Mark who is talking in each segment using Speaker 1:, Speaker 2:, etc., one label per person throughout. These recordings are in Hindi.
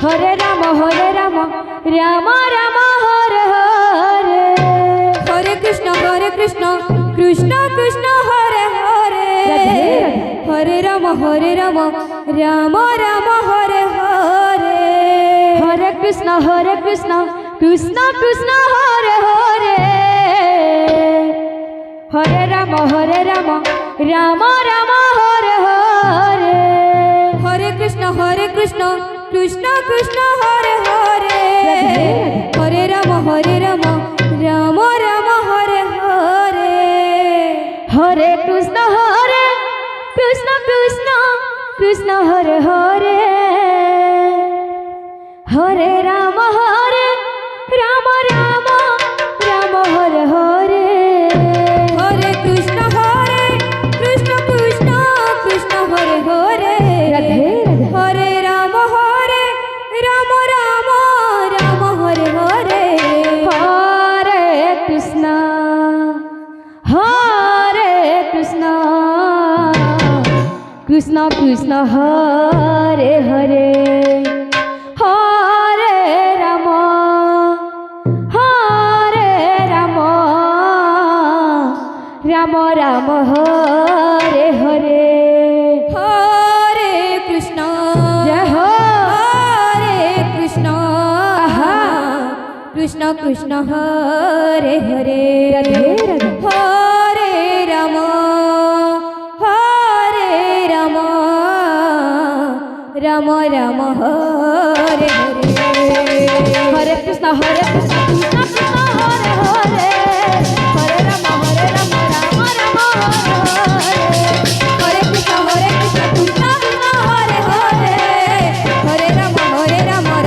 Speaker 1: हरे राम राम राम हरे हरे।
Speaker 2: हरे कृष्ण कृष्ण कृष्ण हरे हरे। हरे राम राम राम हरे हरे।
Speaker 1: हरे कृष्ण कृष्ण कृष्ण हरे हरे। हरे राम राम राम हरे हरे।
Speaker 2: हरे कृष्ण कृष्ण कृष्ण हरे हरे। हरे राम राम हरे हरे।
Speaker 1: हरे कृष्ण कृष्ण कृष्ण हरे हरे। हरे राम राम हरे हरे।
Speaker 2: हरे कृष्ण कृष्ण कृष्ण हरे हरे। हरे राम राम हरे हरे।
Speaker 1: हरे कृष्ण कृष्ण कृष्ण हरे हरे। हरे राम राम हरे हरे।
Speaker 2: हरे कृष्ण
Speaker 1: जय हो।
Speaker 2: हरे कृष्ण कृष्ण कृष्ण हरे हरे। हरे राम राम हरे हरे।
Speaker 1: हरे कृष्ण कृष्ण कृष्ण हरे हरे। हरे राम राम हरे हरे।
Speaker 2: हरे कृष्ण कृष्ण कृष्ण हरे हरे। हरे राम राम हरे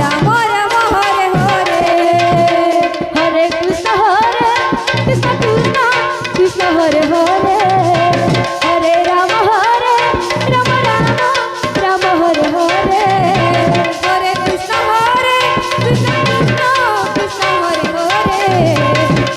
Speaker 2: हरे।
Speaker 1: हरे कृष्ण कृष्ण कृष्ण हरे हरे। हरे राम राम हरे हरे।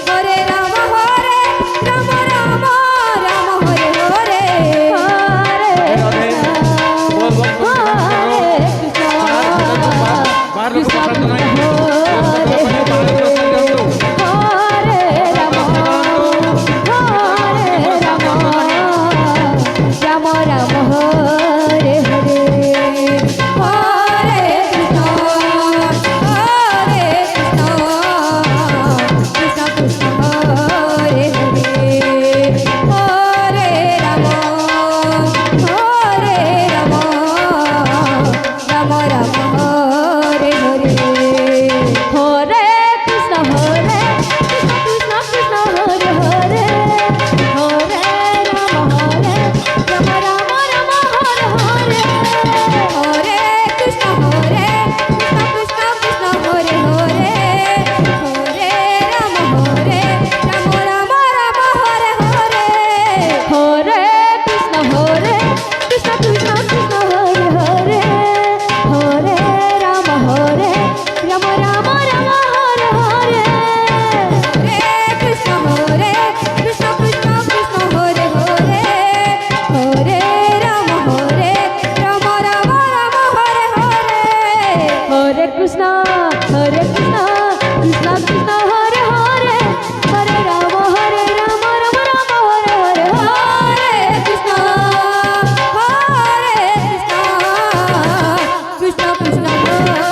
Speaker 2: हरे कृष्ण कृष्ण कृष्ण हरे हरे। हरे राम राम हरे हरे।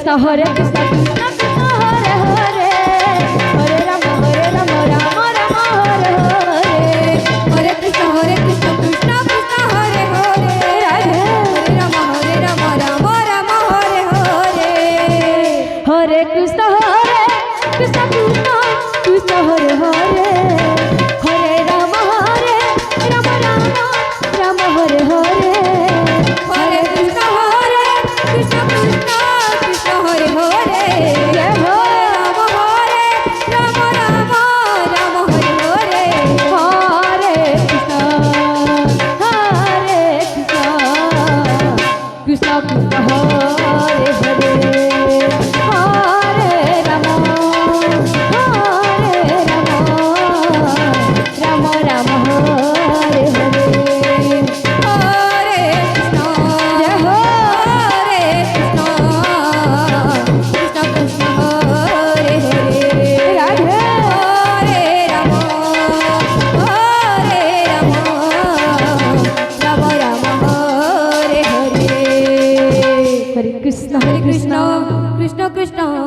Speaker 1: कृष्ण कृष्ण कृष्ण हरे हरे। हरे राम राम हरे हरे।
Speaker 2: हरे कृष्ण कृष्ण कृष्ण हरे हरे। हरे राम राम हरे हरे।
Speaker 1: हरे कृष्ण कृष्ण कृष्ण हरे हरे।